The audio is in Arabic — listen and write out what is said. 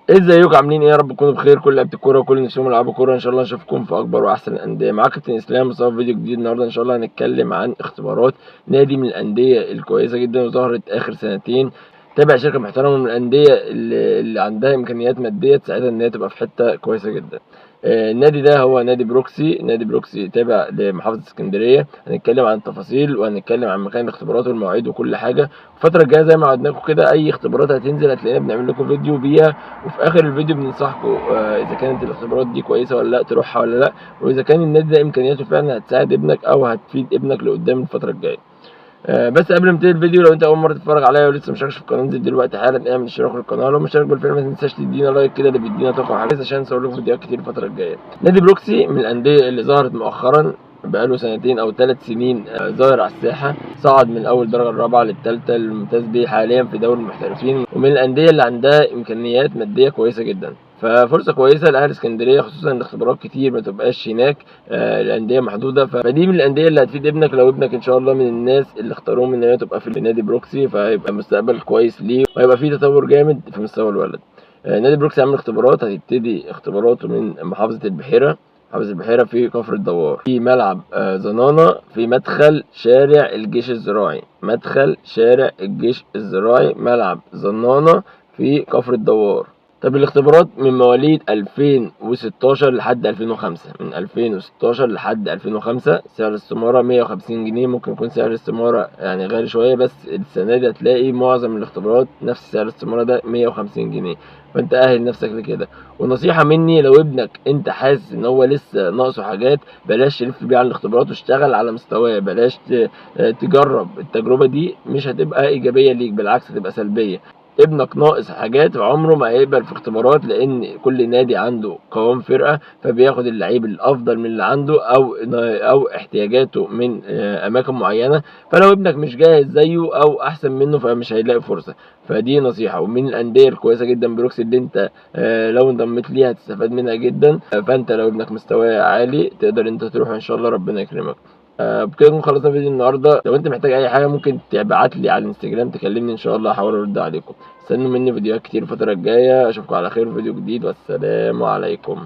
ازيكم عاملين ايه؟ يا رب تكونوا بخير. كل لعيبه الكوره وكل نفسهم يلعبوا كوره ان شاء الله نشوفكم في اكبر واحسن الانديه. معاك كابتن اسلام مصطفى في فيديو جديد. النهارده ان شاء الله هنتكلم عن اختبارات نادي من الانديه الكويسه جدا وظهرت اخر سنتين. تابع شركه محترمه من الانديه اللي عندها امكانيات ماديه تساعدها ان هي تبقى في حته كويسه جدا. النادي ده هو نادي بروكسي. نادي بروكسي تابع لمحافظه اسكندريه. هنتكلم عن التفاصيل وهنتكلم عن مكان الاختبارات والمواعيد وكل حاجه. الفتره الجايه زي ما وعدناكم كده اي اختبارات هتنزل هتلاقينا بنعمل لكم فيديو بيها، وفي اخر الفيديو بننصحكم اذا كانت الاختبارات دي كويسه ولا لا تروحها ولا لا، واذا كان النادي ده امكانياته فعلا هتساعد ابنك او هتفيد ابنك لقدام الفتره الجايه. بس قبل ما نبتدي الفيديو، لو انت اول مره تتفرج عليا ولسه مشتركش في القناه انزل دلوقتي حالا اعمل اشتراك للقناه. لو مشترك بالفعل ما تنساش تدينا لايك كده، اللي بيدينا طاقه وحماس عشان نصور لكم فيديوهات كتير الفتره الجايه. نادي بروكسي من الانديه اللي ظهرت مؤخرا بقاله سنتين او 3 سنين، ظاهر على الساحه. صعد من اول درجه الرابعه للثالثه الممتاز به حاليا في دوري المحترفين، ومن الانديه اللي عندها امكانيات ماديه كويسه جدا. ففرصه كويسه لاهل اسكندريه، خصوصا ان الاختبارات كتير ما تبقاش هناك. الانديه محدوده، فدي من الانديه اللي هتفيد ابنك لو ابنك ان شاء الله من الناس اللي اختاروهم ان هي تبقى في نادي بروكسي، فهيبقى مستقبل كويس ليه وهيبقى فيه تطور جامد في مستوى الولد. نادي بروكسي عامل اختبارات، هتبتدي اختباراته من محافظه البحيره. محافظة البحيرة في كفر الدوار، في ملعب زنانة، في مدخل شارع الجيش الزراعي. مدخل شارع الجيش الزراعي، ملعب زنانة في كفر الدوار. طب الاختبارات من مواليد 2016 لحد 2005. من 2016 لحد 2005 سعر الاستمارة 150 جنيه. ممكن يكون سعر الاستمارة يعني غالي شوية، بس السنة دي هتلاقي معظم الاختبارات نفس سعر الاستمارة ده 150 جنيه. فانت اهل نفسك لكده. ونصيحة مني، لو ابنك انت حاسس ان هو لسه ناقصه حاجات بلاش تلف بيه على الاختبارات واشتغل على مستواه. بلاش تجرب التجربة دي، مش هتبقى ايجابية ليك، بالعكس هتبقى سلبية. ابنك ناقص حاجات عمره ما هيقبل في اختبارات، لان كل نادي عنده قوام فرقه فبياخد اللعيب الافضل من اللي عنده او احتياجاته من اماكن معينه. فلو ابنك مش جاهز زيه او احسن منه فمش هيلاقي فرصه. فدي نصيحه. ومن الانديه الكويسه جدا بروكسي اللي انت لو انضميت ليها هتستفاد منها جدا. فانت لو ابنك مستواه عالي تقدر انت تروح ان شاء الله، ربنا يكرمك. بكده نكون خلصنا فيديو النهارده. لو انت محتاج اي حاجه ممكن تبعت لي على الانستجرام تكلمني، ان شاء الله هحاول ارد عليكم. استنوا مني فيديوهات كتير الفتره الجايه. اشوفكم على خير في فيديو جديد، والسلام عليكم.